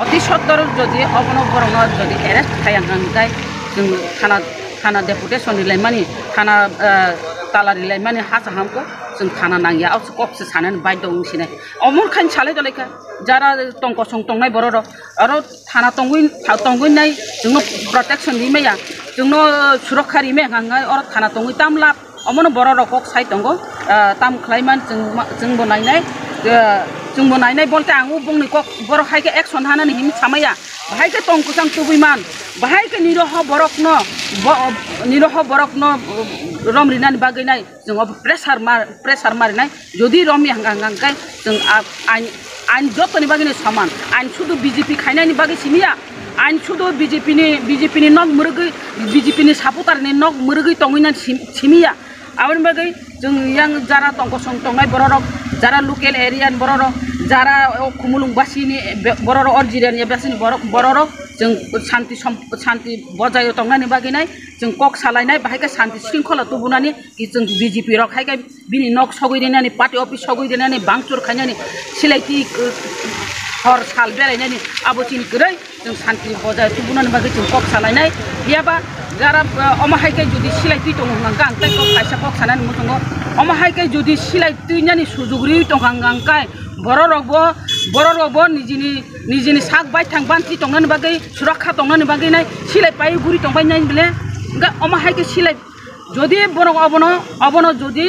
অতি সত্তর যদি অবনবরণ যদি এরেস্ট খায়াঙ্গাই जों थाना डेपुटेसन रिलायमानि थाना ताला रिलायमानि हासाहामखौ जों थाना नांगिया आवसो कक्सो सानन बायद उंसिनाय अमर खाइन सालाय दलायखा जारा टंकसं टंनाय बरर आरो थाना टंगुइनाय जोंनो प्रोटेक्शन रिमेया जोंनो सुरक्षा रिमे हांगाय और थाना टंगुइ तामला अमन बरर कक साइ टंगो ताम खलायमान जोंबो नायनाय जोंबो नायनाय बोलते आंबो बुंनि कक बर हायके एक्सन हानानि हिम सामाया बाहायके टंकुसां तुबुइमान बाहायके निरह बरकनो रमरिनानि बागैनाय जों प्रेसार मारिनाय जदि रमि हांगांगाय जों आइन जतनि बागैनो समान आइन सुदु बीजेपी खायनायनि बागै सिमिया आइन सुदु बीजेपी नक मुरुगै बीजेपी नि सापोटारनि नक मुरुगै टंगैनानि सिमिया आवन बागै जों यां जारा टंकसं टंनाय बररक जारा लोकेल एरियानि बररक जारा खुमुलुंबासिनि बररक अर्जिरियानि बासिनि बररक जों शान्ति बजाय टंनानि बागैनाय जों कक सालायनाय बाहायके शान्ति शृंखला तुबुनानि जों बीजेपी रक हायके बिनि नक सगैदेनानि पार्टी अफिस सगैदेनानि बांचुर खायनानि सिलायथि हर साल बेरायनायनि आबोचिनि गरै जों शान्ति बजाय तुबुनानि बागै जों कक सालायनाय बियाबा जारा अमाहायके जुदि सिलायथि टंगांगां ताय कक खायसा कक सानानि मुथंगो अमाहायके जुदि सिलायथिनानि सुजुगरि टंगांगांकाय बररबो निजिनि साग बायथां बान्थि टंनानि बागै सुरक्षा टंनानि बागैनाय सिलाय पाय गुरि टंबायनाय बले अमाहायके सिलाय जदि बरं अबनो जदि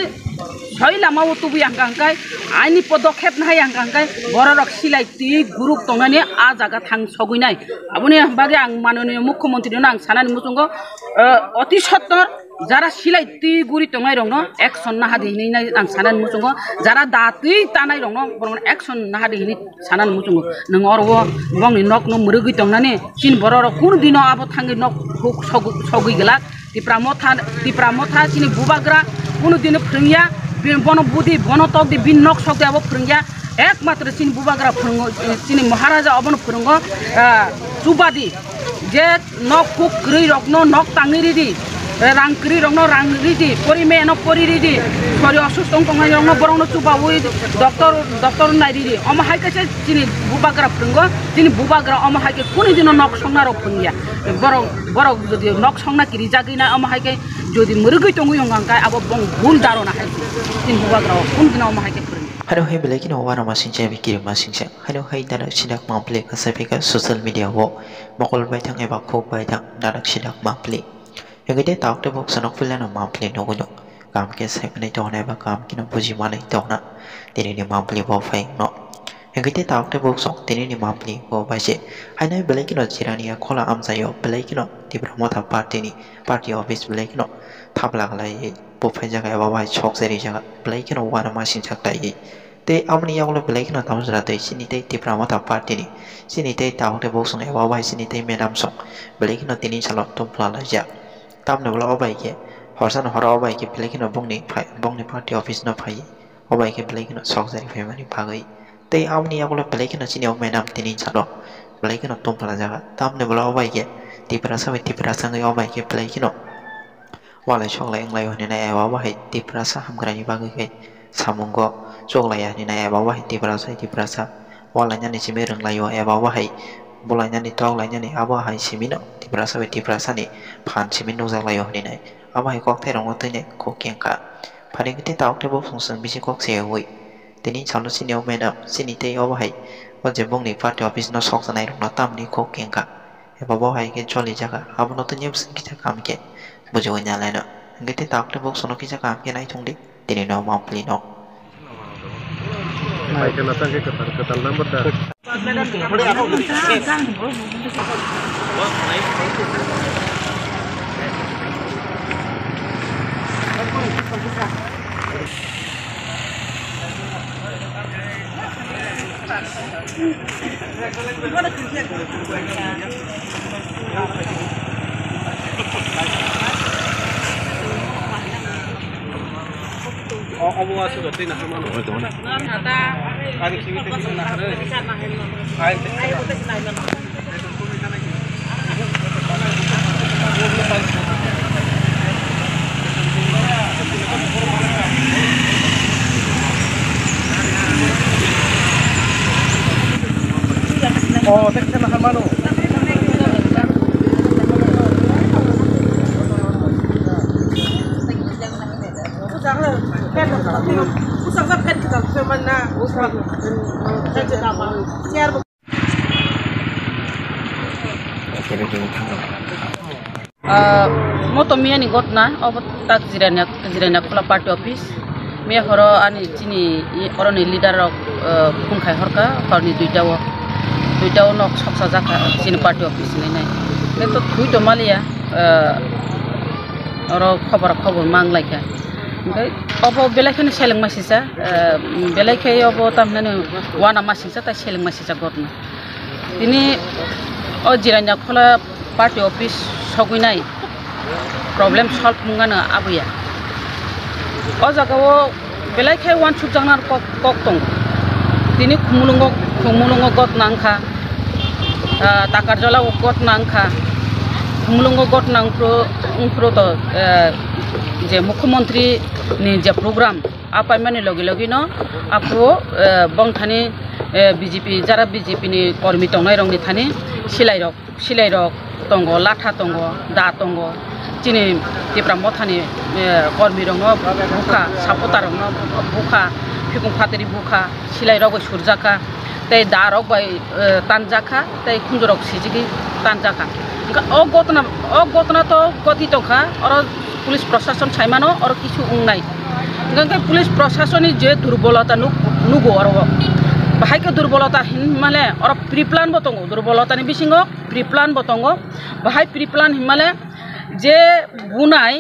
सय लामाव तुबि आंगांकाय आइनि पदक्षेप नाय आंगांकाय बररक सिलायथि गुरुक टंनानि आ जागा थां सगैनाय आबुनि बागै आं माननीय मुख्यमंत्रीनो आं सानानि मुथंगो अति सत्तर जारा सिलायथि गुरि टंनाय रंनो एक्सन नाहादिहिनाय आं सानानि मुथंगो जारा दातै तानाय रंनो बरं एक्सन नाहादिहिनि सानानि मुथंगो नों अरबो बंनि नक न मुरुगै टंनानि चिन बररक कुन दिनो आबो थांगै नक सगैगला तिप्रा मथा चिनि बुबाग्रा कुन दिन फोरोंया बन बुदि बन तक दि बिन नक सगै आबो फोरोंया एकमात्र चिन बुबाग्रा फोरोंगो चिनि महाराजा अबन फोरोंगो सुबादि जे नक कुक्रै रकनो नक तांगिरिदि रांक्रि रंनो रांरिदि परिमेनो परिरिदि सरि असुस्थ टंगाय रंनो बरंनो चुबावै डक्टर नायरिदि अमाहायके चिनि बुबाग्रा फोरोंगो चिनि बुबाग्रा अमाहायके कुन दिन नक संनारो फोरोंया बरं जदि नक संना किरि जागैना अमाहायके जदि मुरुगै टंगै हंगांकाय आबो बं भुल दारोना हाय चिनि बुबाग्रा कुन दिन अमाहायके फोरोंया Halo hai belaki no wara masingja bikir masingja halo hai darak sidak mample kasapika social media wo mokol baitang eba khok baitang darak sidak mample yagide takte bok sanok filana mample no gono kam ke sekne tona eba kam kina buji manai tona tini ni mample bo fai no yagide takte bok sok tini ni mample bo baise hainai belaki no jirania khola amsayo belaki no tibramota party office belaki no thablak lai bofai jaga eba bai chok seri jaga belaki no wara masingja tai te amni yawlo belai kena tamu jara te sini te tiprama ta party ni sini te tahu te bosong ewa bai sini te medam song belai kena tini salot tom plala ja tam ne bla obai ke horsan hora obai ke belai kena bongni party office na phai obai ke belai kena sok jari family phagai te amni yawlo belai kena sini o medam tini salot belai kena tom plala ja tam ne bla obai ke tipra sang obai ke belai kena wala sok lai nglai hone na ewa bai tipra sa hamgrani bagai ke samungo choklaya ni na eba wahai tiprasa walanya ni simi renglayo eba wahai bolanya ni toklanya ni aba hai simino tiprasa ni phan simin no jaglayo ni nai aba hai kok therong ote ne kokengka phane gite tauk te bo function bisi kok se hoi tini chalo sini o madam sini te aba hai o je bong ni party office no sok sanai rong na tam ni kokengka eba bo hai ke choli jaga aba no to nyem sin kita kam ke bujo nya lai no gite tauk te bo sono kita kam ke nai thongdi tini no mampli no baik natang ke ketal number dah Abu asu berarti nak mana? Oh, itu mana? Nada. Kali kiwi tu kita nak ada. Air tu. Air tu kita nak. Oh, tek sana hamano. Moto mia ni gotna obo tak jiranya kula party office mia horo ani chini oroni leader rok khumkhai horka horni duitao nok saksa jaka chini party office ni nai to thui to malia oro khobor manglaika okay obo belakhani seleng masisa belaikhai obo tamnani wana masisa ta seleng masisa gotna tini o jiranya kula party office sogui problem solve mungana abuya o jagao belai khai wan chuk jangnar kok tong tini khumulungo got nangkha takarjola got nangkha khumulungo got nangpro to je mukhyamantri ni je program apai mane logi no apro bongthani BJP jara BJP ni kormi tongnai rong ni thani silai rok tongo latha tongo da tongo chini tipra mothani kormi rong no bukha sapota rong no bukha phikung phateri bukha silai rok surjaka tei da rok bai tanjaka tei khunjorok sijigi tanjaka o gotna to goti tongkha oro police proshashan saimano oro kichu ungnai gangkai police proshashoni je durbolata nugo oro bahai ke durbolata himale oro preplan botongo durbolata ni bisingo preplan botongo bahai preplan himale je bunai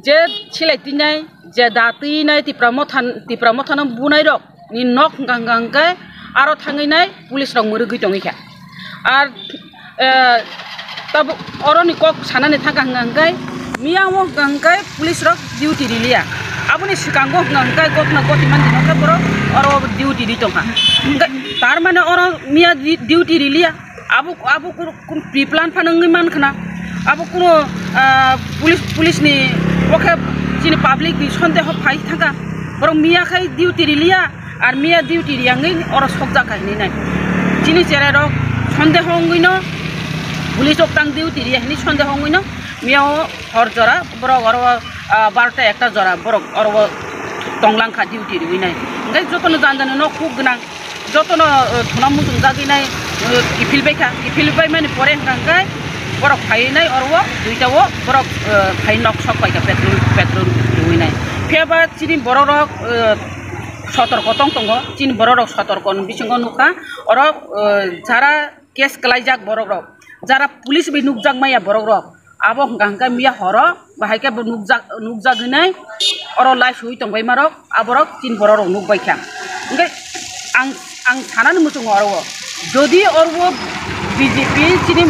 je chilai tinai je dati nai tipra mothan bunai rok ni nok gangkai aro thangai nai police rok murugui tongikha ar tab oro ni kok sanani thaka gangkai miyawo gangkai police rok duty rilia aboni sikango gangkai gotna goti man dinaka boro oro duty di tongha tar mane oro miya duty rilia abu kun preplan phanangi man khana abu kuno police ni oke chini public ni sondeho phai thaka boro miya khai duty rilia ar miya duty riangi oro sokja kahini nai chini chera rok sondeho ngino police ok tang duty ri hini sondeho ngino miya hor jora boro oro 12টা একটা জরা বড় or টংলাংখা duty রি নাই ngai jotono janjano no khub gnang jotono thuna mutung jagi nai kifilbai mani pore hangkai borok phai nai orwo duitao borok phai nok sok pai ka petrol dui nai pheba chini borok sotorko tongo chini borok sotorko bisingo nuka oro jara case klaijak borok jara police bi nukjak maya borok abo gangka miya horo bahai ke nukjak gnai oro life hui tongbai marok aborok tin borok nukbai kha ngai ang thanani mutung oro jodi orwo BJP chini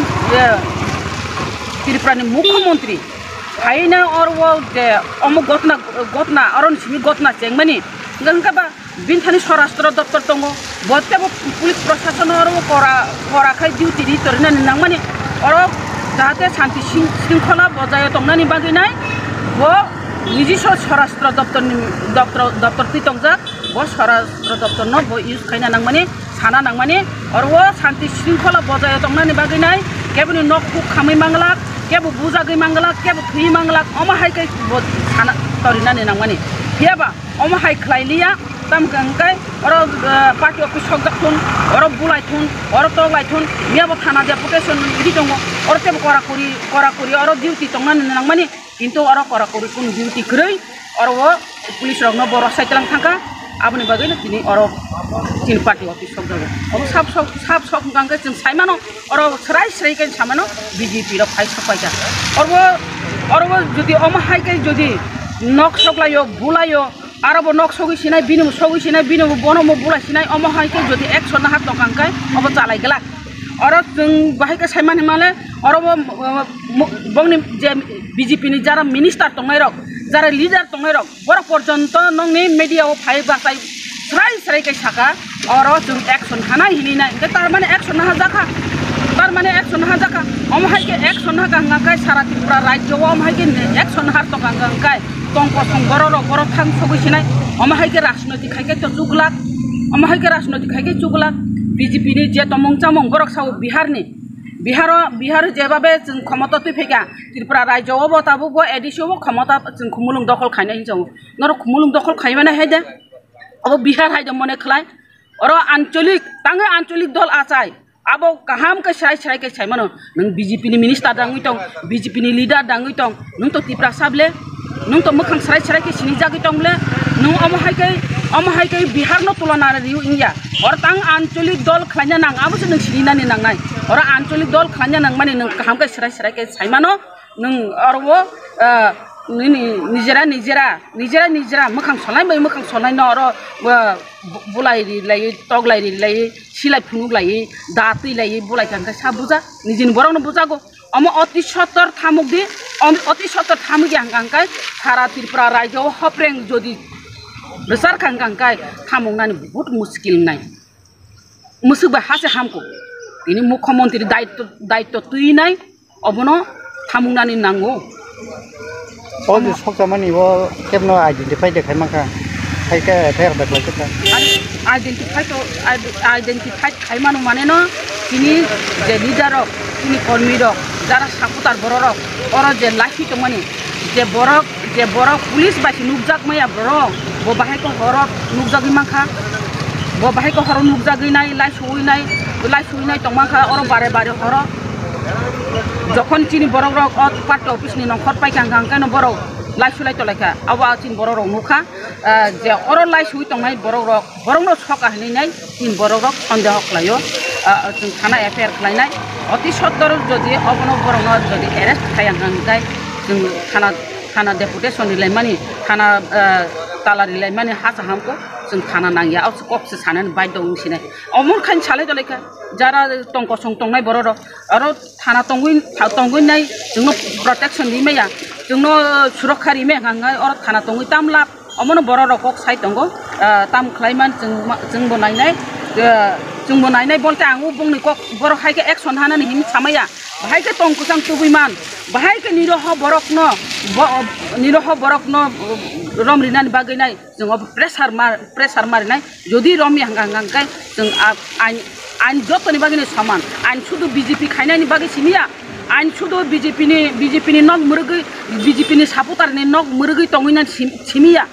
Tripurani Mukhyamantri haina orwo de omo gotna aron simi gotna chengmani gangka ba binthani Swarashtra daptar tongo bottebo police proshashan orwo kora khai duty ri torina nangmani oro jahate shanti shringkhala bojayo tongnani baginai bo নিজস্ব স্বরাষ্ট্র দপ্তর তিতংজা ব স্বরাষ্ট্র দপ্তর ন ব use খাইনা নাংমানি সানা নাংমানি আর ও শান্তি শৃঙ্খলা বজায় তংনানি বাগিনাই কেবনি নক কুক খাमै মাংলাক কেব বুজাগৈ মাংলাক কেব থুই মাংলাক অমাহাইकै সানা তরিনানি নাংমানি হিয়াবা অমাহাই খ্লাইলিয়া tam gangkai oro party office sokjakthun oro bulaithun oro toglaithun miabo thana deputation ri tongo oro tebo kora kuri oro duty tongnani nangmani কিন্তু oro kora kuri kun duty krei oro police rokno boro saitlang thangka aboni bagino tini oro tin party office sokjago oro sab sok gangkai jeng saimano oro srai kai samano BJP ro phai sapaika oro jodi omahaikai jodi nok soklayo bulayo arabo nok sogi sinai binu bonomo bulai sinai omohaike jodi 100 nahat tokangkai obo chalai gelak oro jeng bahai ka saiman himale oro bongni je BJP ni jara minister tongnai rok jara leader tongnai rok bor porjonto nongni media o phai basai srai kai saka oro jeng action hanai hilinai tar mane action na jaka omohaike action na gangai sara Tripura rajyo omohaike action har tokangkai tongko borok thang sogi sinai omahaike rajnotik haike to chuglak BJP ni je tomong chamong borok saw Bihar jebabe जों ক্ষমতা তুই ফেকা ত্রিপুরা রাজ্য of তাবো ব এডিসিও ক্ষমতা जों খুমুলুং দখল খাইনাই হিসাব নর খুমুলুং দখল খাইবানা হাইদে अब बिहार हाइदे मने खलाय और आंचलिक दल आचाय अब काहाम के साइ के साइ मानो नों BJP नि मिनिस्टार दांगुइ दं BJP नि लिडार दांगुइ दं नों तो टिप्रा साबले नों तो मोखां साइ के सिनि जागि दंले नों अमहायके बिहार न तुलना रिउ इंडिया और तां आंचलिक दल खलायना नां आबो नों सिनिनानि नांनाय और आंचलिक दल खलायना नां माने नों काहाम के साइ के साइ मानो नों और वो निजरा मोखां सलाय न और बुलायरि लायै तगलायरि लायै सिलाय फुनुग लायै दातै लायै बुलाय थांका सा बुजा निजिनि बरावनो बुजागो अम अति सत्तर थामुगि हांगांकाय सारा त्रिपुरा राज्योआव हप्रें जदि बेसार खांगांकाय थामुंनानि बहुत मुश्किल नाय मुसुबा हासे हामको बिनि मुख्यमंत्री दायित्व तुइनाय अबनो थामुंनानि नांगौ All this hoka money will have no identify the Kamaka. Take a pair of the identify Kaimanu Maneno, Tini, the leader of Tini Colmido, Zara Saputar Borok, or the Lashi to money. The Borok police by Nubzak Maya Borok, Bobaheko Horok, Nubzagimaka, Bobaheko Horo Nubzaginai, Lashuinai, Tomaka, or Bare Horok. যখন চিনি বড় party office নি নখর পাই কাঙ্কানো বড় লাইসুলাই তলাইকা আবা চিন বড় মুখা যে অর লাইসুই তংনাই বড় সকা হইনাই চিন বড় সন্দেহ খালাयो जों थाना एफआईआर खालायनाय अति सत्तर যদি অবন বড় যদি এরেস্ট খায়াंगाय जों थाना डेपुटेशन लायमानि थाना तालारि लायमानि हासा हामको जों थाना नांगिया आउस कपसे सानन बायद दंसिनाय अमर खान साले दलेका जारा टंक सं टंनाय बरर आरो थाना टंगुइ नाय जोंनो प्रोटेक्शन दिमेया जोंनो सुरक्षा रिमे हांगाय और थाना टंगुइ तामला अमन बरर कक साइ दंगो ताम खलायमान जोंबो नायनाय बोलते आंगु बुंनि कक बर हायके एक्शन हानानि हिम सामाया बाहायके टंकुसां तुबुइमान बाहायके निरह बरकनो रमरिनानि बागैनाय जों प्रेसार मारिनाय जदि रमि हांगांगाय जों आइन जतनि बागैनो समान आइन शुद्ध BJP खायनायनि बागै सिमिया आइन शुद्ध BJP नि नग मुरुगै BJP नि सापुतारनि नग मुरुगै तंगैना सिमिया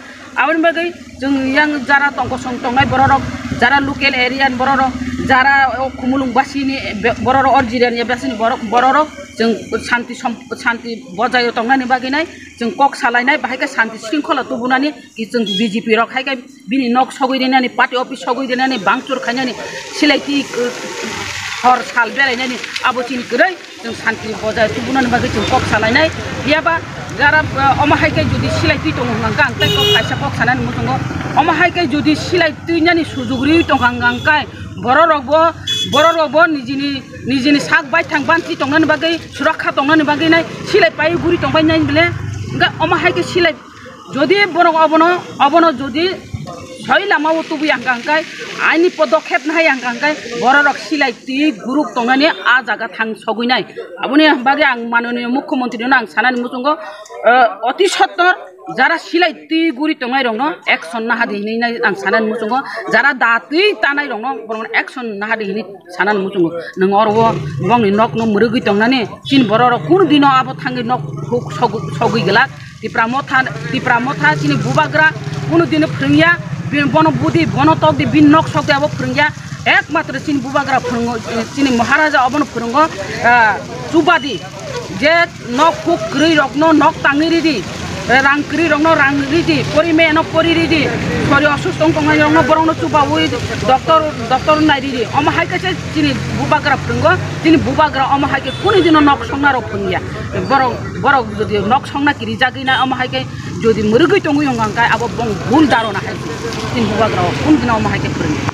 आवन बागै जों yang जारा टंकसं टंनाय बररक जारा लोकेल एरियान बररक जारा खुमुलुं बासिनि बररक अर्जिरियान एबासिनि बररक जों शान्ति बजायो टंनानि बागैनाय जों कक सालायनाय बाहायके शान्ति शृंखला तुबुनानि जों BJP रक हायके बिनि नग सगैदेनानि पार्टी अफिस सगैदेनानि बांचुर खायनानि सिलायति हर साल बेरायनानि आबोचिनि गरै जों शान्ति बजाय तुबुनानि बागै जों कक सालायनाय बियाबा जारा अमाहायके जुदि सिलायति टंगांगां ताय कक खायसा कक सानानि मुथंगो अमाहायके जुदि सिलायतिनानि सुजुगरि टंगांगांकाय बररबो निजिनि साग बाय थां बान्थि टंनानि बागै सुरक्षा टंनानि बागैनाय सिलाय पाय गुरि टंबायनाय बेले अमाहायके सिलाय जदि बरक अबनो जदि सय लामाव तुबि हांगांकाय आइनि पदक्षेप नाय हांगांकाय बररक सिलायति ग्रुप टंनानि आ जागा थां सगैनाय आबुनि बागै आं माननीय मुख्यमंत्रिनो आं सानानि मुथंगो अति सत्तर जारा सिलायति गुरि टंनाय रंनो एक्शन ना हादिनाय आं सानानि मुथंगो जारा दातै तानाय रंनो बरन एक्शन ना हादिनि सानानि मुथंगो नों अरबो बंनि नक न मुरुगै टंनानि चिन बररक कुन दिनो आबो थांगै नक सगै गेला तिप्रामथा चिनि बुबाग्रा कुन दिनो फोरोंया बन बुदि बन तक बिन नक सकते अब फोरोंया एकमात्र चिन बुबाग्रा फोरोंगो चिनि महाराजा अबन फोरोंगो चुबादि जे नक कुक ग्रै रकनो नक तांगिरिदि रांक्रि रंनो रांरिदि परिमेनो परिरिदि सरि असुस्त टंगाय रंनो बरंनो चुबावै डॉक्टर नायरिदि अमहायके चिनि बुबाग्रा फोरोंगो चिनि बुबाग्रा अमहायके कुनि दिनो नक संना रो फोरोंया बरक जदि नक संना किरि जागैना अमहायके जदि मुरुगै टंगै हंगांकाय अब बं भूल दारो ना हाय चिनि बुबाग्रा कुन दिनो अमहायके फोरोंया